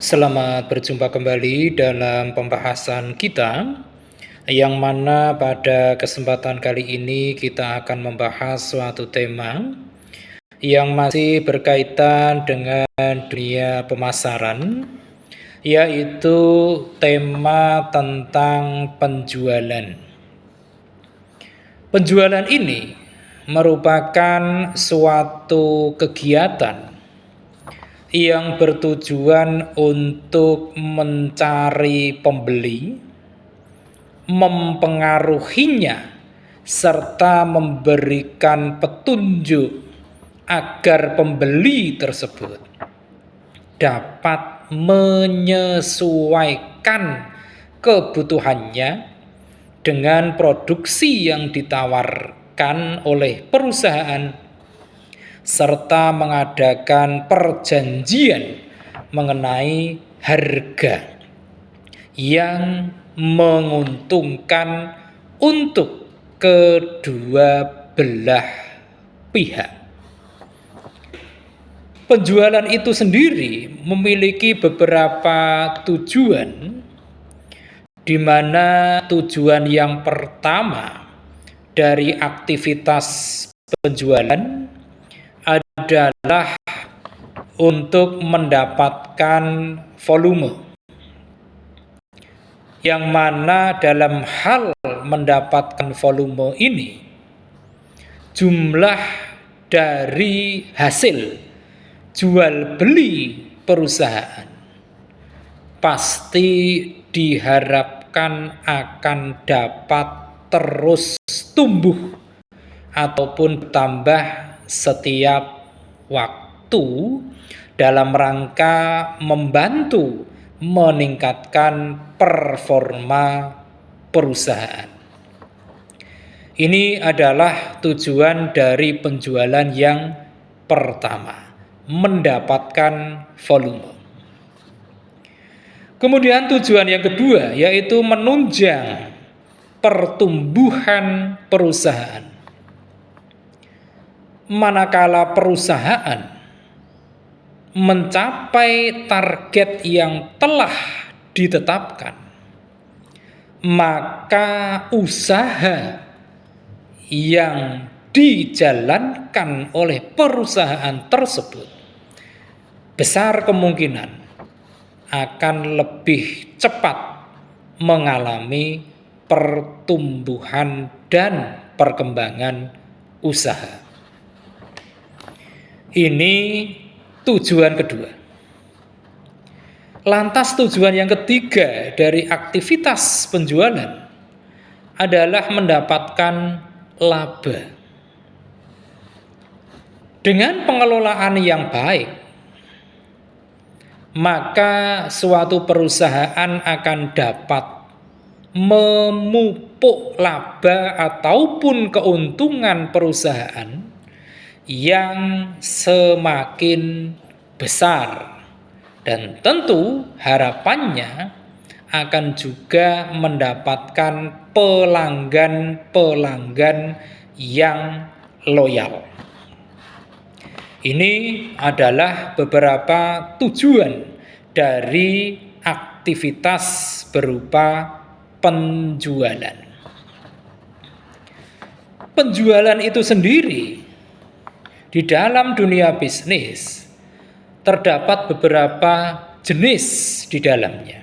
Selamat berjumpa kembali dalam pembahasan kita, yang mana pada kesempatan kali ini kita akan membahas suatu tema yang masih berkaitan dengan dunia pemasaran, yaitu tema tentang penjualan. Penjualan ini merupakan suatu kegiatan yang bertujuan untuk mencari pembeli, mempengaruhinya, serta memberikan petunjuk agar pembeli tersebut dapat menyesuaikan kebutuhannya dengan produksi yang ditawarkan oleh perusahaan, serta mengadakan perjanjian mengenai harga yang menguntungkan untuk kedua belah pihak. Penjualan itu sendiri memiliki beberapa tujuan, di mana tujuan yang pertama dari aktivitas penjualan adalah untuk mendapatkan volume, yang mana dalam hal mendapatkan volume ini, jumlah dari hasil jual beli perusahaan pasti diharapkan akan dapat terus tumbuh ataupun bertambah setiap waktu dalam rangka membantu meningkatkan performa perusahaan. Ini adalah tujuan dari penjualan yang pertama, mendapatkan volume. Kemudian tujuan yang kedua yaitu menunjang pertumbuhan perusahaan. Manakala perusahaan mencapai target yang telah ditetapkan, maka usaha yang dijalankan oleh perusahaan tersebut besar kemungkinan akan lebih cepat mengalami pertumbuhan dan perkembangan usaha. Ini tujuan kedua. Lantas tujuan yang ketiga dari aktivitas penjualan adalah mendapatkan laba. Dengan pengelolaan yang baik, maka suatu perusahaan akan dapat memupuk laba ataupun keuntungan perusahaan yang semakin besar, dan tentu harapannya akan juga mendapatkan pelanggan-pelanggan yang loyal. Ini adalah beberapa tujuan dari aktivitas berupa penjualan. Penjualan itu sendiri di dalam dunia bisnis terdapat beberapa jenis di dalamnya.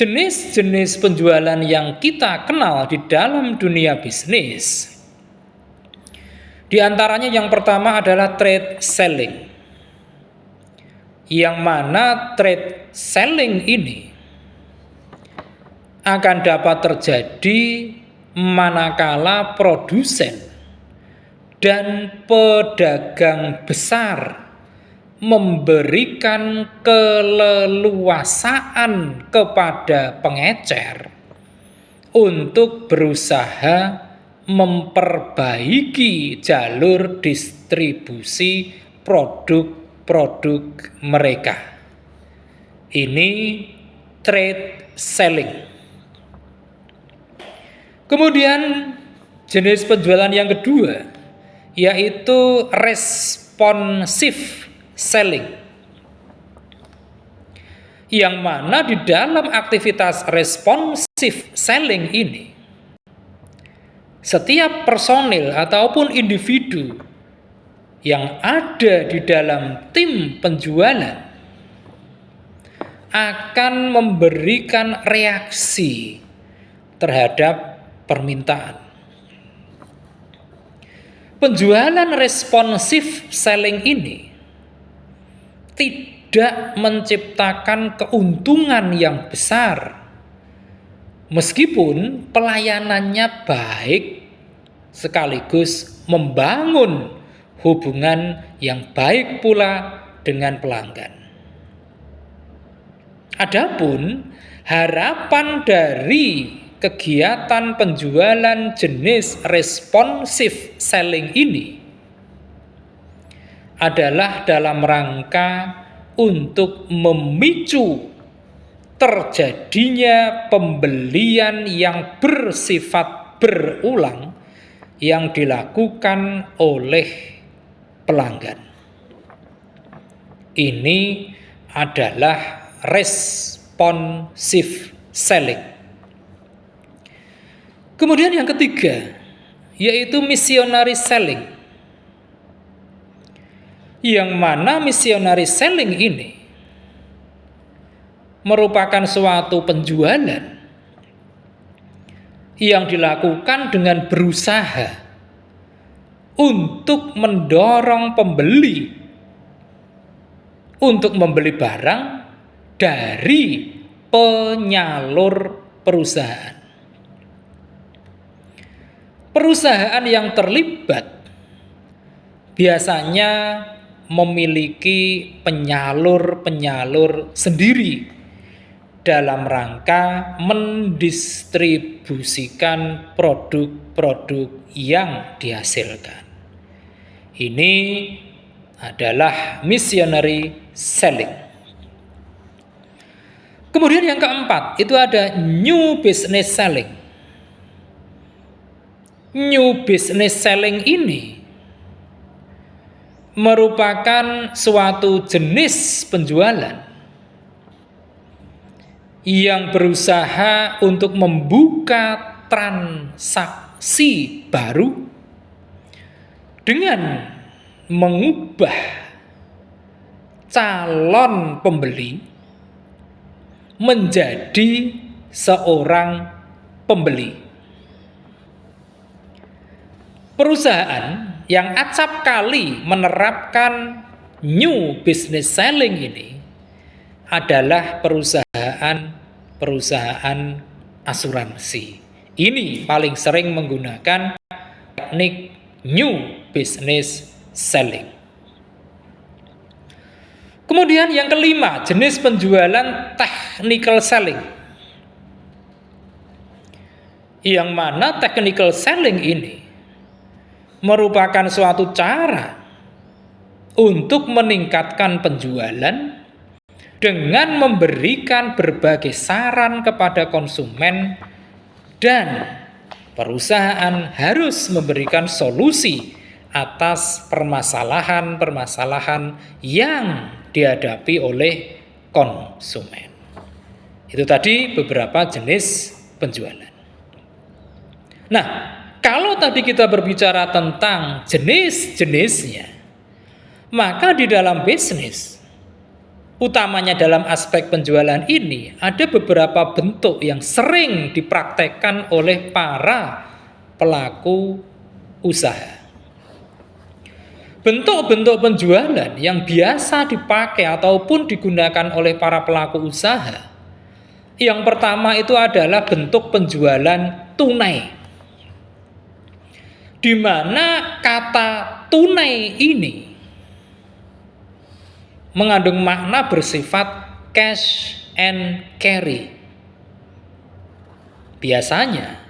Jenis-jenis penjualan yang kita kenal di dalam dunia bisnis, di antaranya yang pertama adalah trade selling, yang mana trade selling ini akan dapat terjadi manakala produsen dan pedagang besar memberikan keleluasaan kepada pengecer untuk berusaha memperbaiki jalur distribusi produk-produk mereka. Ini trade selling. Kemudian jenis penjualan yang kedua yaitu responsive selling. yang mana di dalam aktivitas responsive selling ini, setiap personil ataupun individu yang ada di dalam tim penjualan akan memberikan reaksi terhadap permintaan. Penjualan responsif selling ini tidak menciptakan keuntungan yang besar, meskipun pelayanannya baik sekaligus membangun hubungan yang baik pula dengan pelanggan. Adapun harapan dari kegiatan penjualan jenis responsif selling ini adalah dalam rangka untuk memicu terjadinya pembelian yang bersifat berulang yang dilakukan oleh pelanggan. Ini adalah responsive selling. Kemudian yang ketiga, yaitu missionary selling. Yang mana missionary selling ini merupakan suatu penjualan yang dilakukan dengan berusaha untuk mendorong pembeli untuk membeli barang dari penyalur perusahaan. Perusahaan yang terlibat biasanya memiliki penyalur-penyalur sendiri dalam rangka mendistribusikan produk-produk yang dihasilkan. Ini adalah missionary selling. Kemudian yang keempat, itu ada new business selling. New business selling ini merupakan suatu jenis penjualan yang berusaha untuk membuka transaksi baru dengan mengubah calon pembeli menjadi seorang pembeli. Perusahaan yang acap kali menerapkan new business selling ini adalah perusahaan asuransi. Ini paling sering menggunakan teknik new business selling. Kemudian yang kelima, jenis penjualan technical selling. Yang mana technical selling ini merupakan suatu cara untuk meningkatkan penjualan dengan memberikan berbagai saran kepada konsumen, dan perusahaan harus memberikan solusi atas permasalahan-permasalahan yang dihadapi oleh konsumen. Itu tadi beberapa jenis penjualan. Nah, kalau tadi kita berbicara tentang jenis-jenisnya, maka di dalam bisnis, utamanya dalam aspek penjualan ini, ada beberapa bentuk yang sering dipraktekkan oleh para pelaku usaha. Bentuk-bentuk penjualan yang biasa dipakai ataupun digunakan oleh para pelaku usaha, yang pertama itu adalah bentuk penjualan tunai, di mana kata tunai ini mengandung makna bersifat cash and carry. Biasanya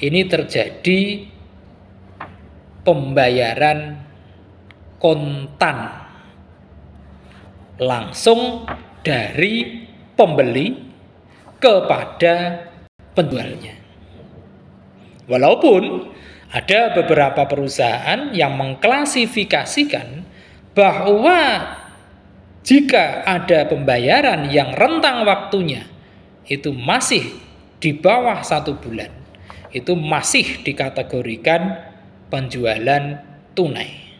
ini terjadi pembayaran kontan langsung dari pembeli kepada penjualnya. Walaupun ada beberapa perusahaan yang mengklasifikasikan bahwa Jika ada pembayaran yang rentang waktunya itu masih di bawah 1 bulan, itu masih dikategorikan penjualan tunai.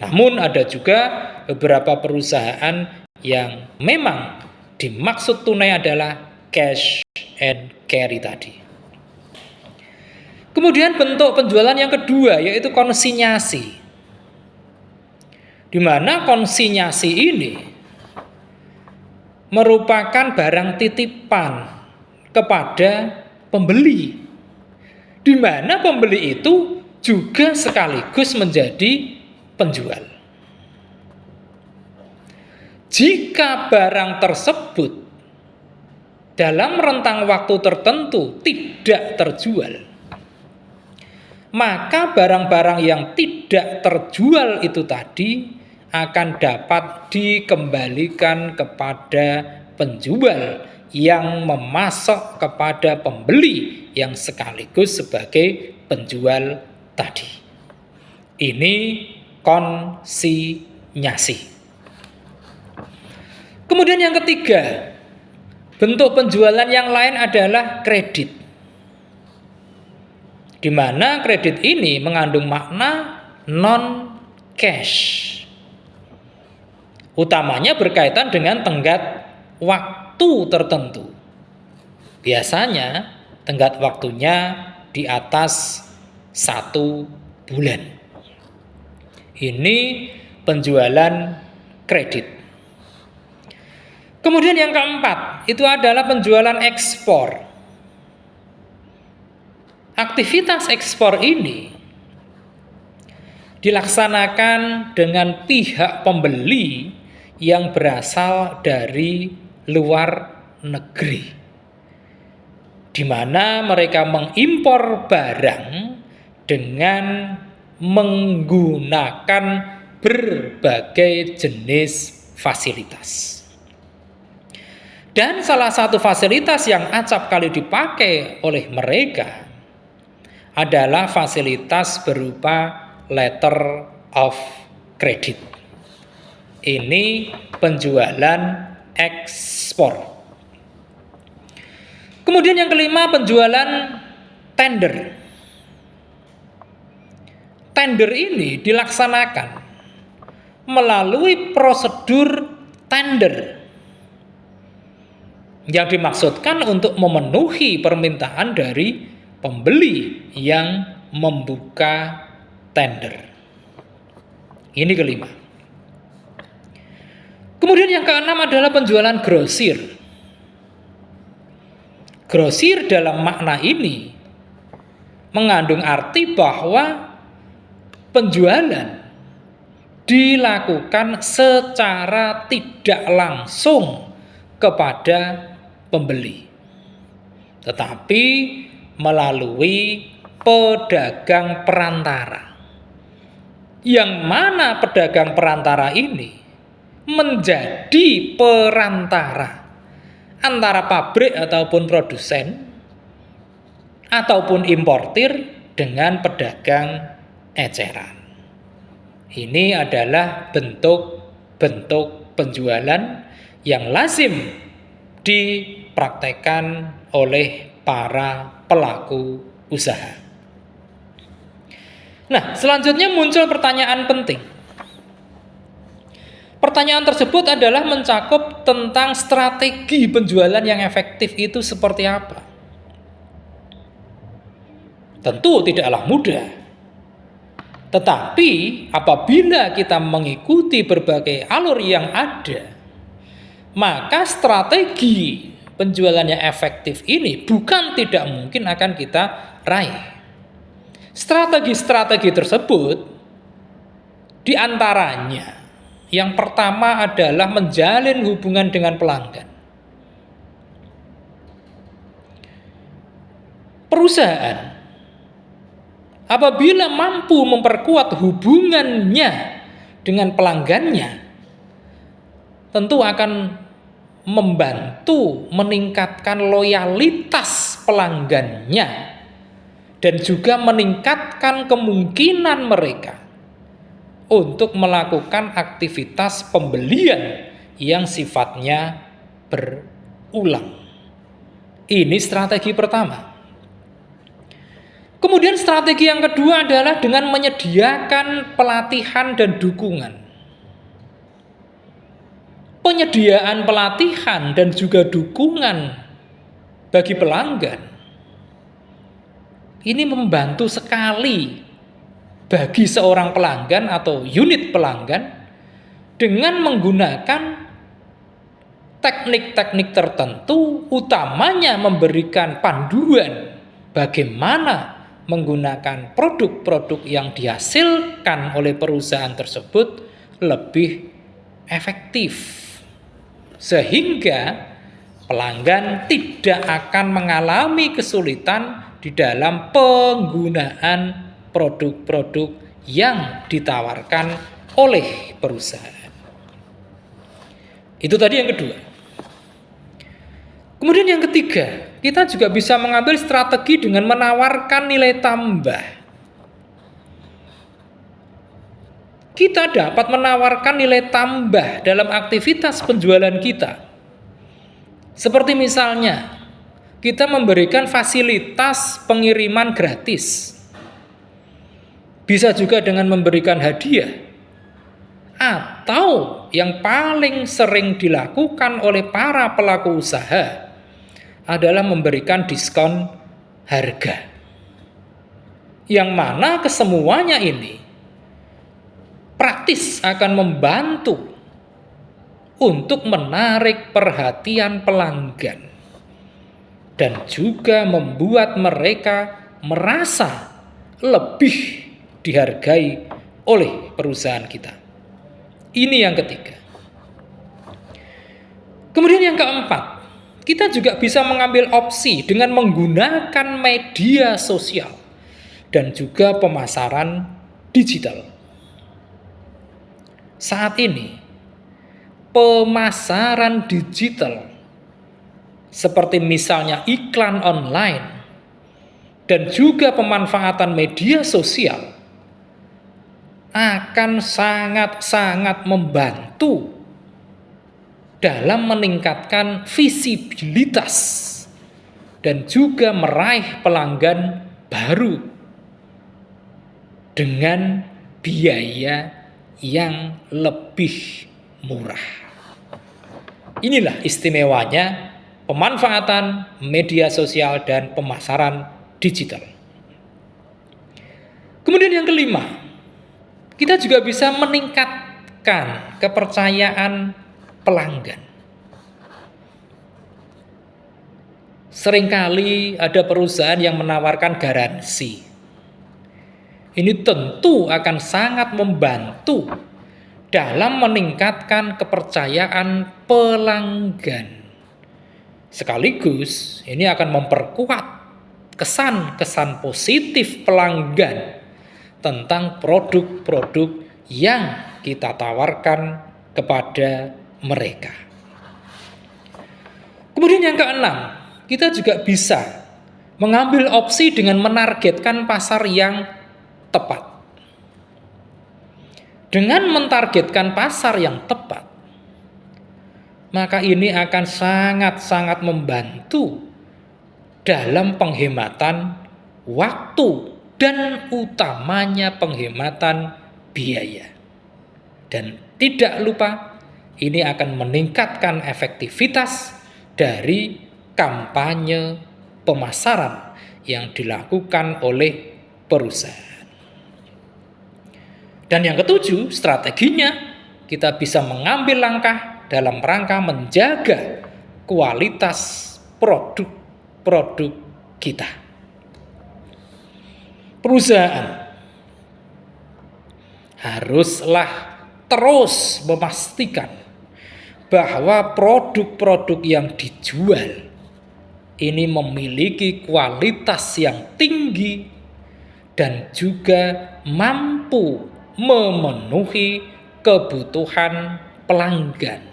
Namun ada juga beberapa perusahaan yang memang dimaksud tunai adalah cash and carry tadi. Kemudian bentuk penjualan yang kedua yaitu konsinyasi. Di mana konsinyasi ini merupakan barang titipan kepada pembeli, di mana pembeli itu juga sekaligus menjadi penjual. Jika barang tersebut dalam rentang waktu tertentu tidak terjual, maka barang-barang yang tidak terjual itu tadi akan dapat dikembalikan kepada penjual yang memasok kepada pembeli yang sekaligus sebagai penjual tadi. Ini konsinyasi. Kemudian yang ketiga, bentuk penjualan yang lain adalah kredit. Di mana kredit ini mengandung makna non-cash. Utamanya berkaitan dengan tenggat waktu tertentu. Biasanya tenggat waktunya di atas 1 bulan. Ini penjualan kredit. Kemudian yang keempat, itu adalah penjualan ekspor. Aktivitas ekspor ini dilaksanakan dengan pihak pembeli yang berasal dari luar negeri, di mana mereka mengimpor barang dengan menggunakan berbagai jenis fasilitas. Dan salah satu fasilitas yang acap kali dipakai oleh mereka adalah fasilitas berupa letter of credit. Ini penjualan ekspor. Kemudian yang kelima, penjualan tender. Tender ini dilaksanakan melalui prosedur tender yang dimaksudkan untuk memenuhi permintaan dari pembeli yang membuka tender. Ini kelima. Kemudian yang keenam adalah penjualan grosir. Grosir dalam makna ini mengandung arti bahwa penjualan dilakukan secara tidak langsung kepada pembeli, tetapi melalui pedagang perantara, yang mana pedagang perantara ini menjadi perantara antara pabrik ataupun produsen ataupun importir dengan pedagang eceran. Ini adalah bentuk-bentuk penjualan yang lazim dipraktekkan oleh para pelaku usaha. Nah, selanjutnya muncul pertanyaan penting. Pertanyaan tersebut adalah mencakup tentang strategi penjualan yang efektif itu seperti apa. Tentu tidaklah mudah. Tetapi apabila kita mengikuti berbagai alur yang ada, maka strategi penjualan yang efektif ini bukan tidak mungkin akan kita raih. Strategi-strategi tersebut diantaranya yang pertama adalah menjalin hubungan dengan pelanggan. Perusahaan apabila mampu memperkuat hubungannya dengan pelanggannya, tentu akan membantu meningkatkan loyalitas pelanggannya dan juga meningkatkan kemungkinan mereka untuk melakukan aktivitas pembelian yang sifatnya berulang. Ini strategi pertama. Kemudian strategi yang kedua adalah dengan menyediakan pelatihan dan dukungan. Penyediaan pelatihan dan juga dukungan bagi pelanggan ini membantu sekali bagi seorang pelanggan atau unit pelanggan dengan menggunakan teknik-teknik tertentu, utamanya memberikan panduan bagaimana menggunakan produk-produk yang dihasilkan oleh perusahaan tersebut lebih efektif, sehingga pelanggan tidak akan mengalami kesulitan di dalam penggunaan produk-produk yang ditawarkan oleh perusahaan. Itu tadi yang kedua. Kemudian yang ketiga, kita juga bisa mengambil strategi dengan menawarkan nilai tambah. Kita dapat menawarkan nilai tambah dalam aktivitas penjualan kita. Seperti misalnya, kita memberikan fasilitas pengiriman gratis. Bisa juga dengan memberikan hadiah. Atau yang paling sering dilakukan oleh para pelaku usaha adalah memberikan diskon harga. Yang mana kesemuanya ini praktis akan membantu untuk menarik perhatian pelanggan dan juga membuat mereka merasa lebih dihargai oleh perusahaan kita. Ini yang ketiga. Kemudian yang keempat, kita juga bisa mengambil opsi dengan menggunakan media sosial dan juga pemasaran digital. Saat ini, pemasaran digital seperti misalnya iklan online dan juga pemanfaatan media sosial akan sangat-sangat membantu dalam meningkatkan visibilitas dan juga meraih pelanggan baru dengan biaya yang lebih murah. Inilah istimewanya pemanfaatan media sosial dan pemasaran digital. Kemudian yang kelima, kita juga bisa meningkatkan kepercayaan pelanggan. Seringkali ada perusahaan yang menawarkan garansi. Ini tentu akan sangat membantu dalam meningkatkan kepercayaan pelanggan. Sekaligus ini akan memperkuat kesan-kesan positif pelanggan tentang produk-produk yang kita tawarkan kepada mereka. Kemudian yang keenam, kita juga bisa mengambil opsi dengan menargetkan pasar yang tepat. Dengan mentargetkan pasar yang tepat, maka ini akan sangat-sangat membantu dalam penghematan waktu dan utamanya penghematan biaya. Dan tidak lupa, ini akan meningkatkan efektivitas dari kampanye pemasaran yang dilakukan oleh perusahaan. Dan yang ketujuh, strateginya kita bisa mengambil langkah dalam rangka menjaga kualitas produk-produk kita. Perusahaan haruslah terus memastikan bahwa produk-produk yang dijual ini memiliki kualitas yang tinggi dan juga mampu memenuhi kebutuhan pelanggan.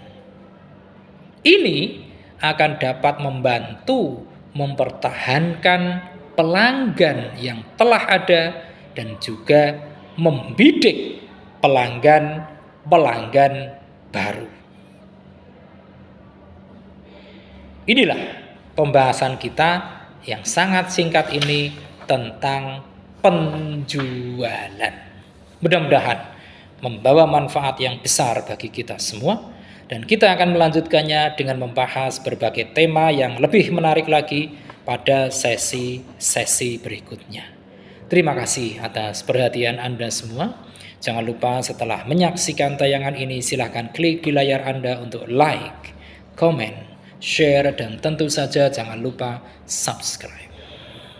Ini akan dapat membantu mempertahankan pelanggan yang telah ada dan juga membidik pelanggan baru. inilah pembahasan kita yang sangat singkat ini tentang penjualan. Mudah-mudahan membawa manfaat yang besar bagi kita semua, dan kita akan melanjutkannya dengan membahas berbagai tema yang lebih menarik lagi pada sesi-sesi berikutnya. Terima kasih atas perhatian Anda semua. Jangan lupa setelah menyaksikan tayangan ini silahkan klik di layar Anda untuk like, komen, share, dan tentu saja jangan lupa subscribe.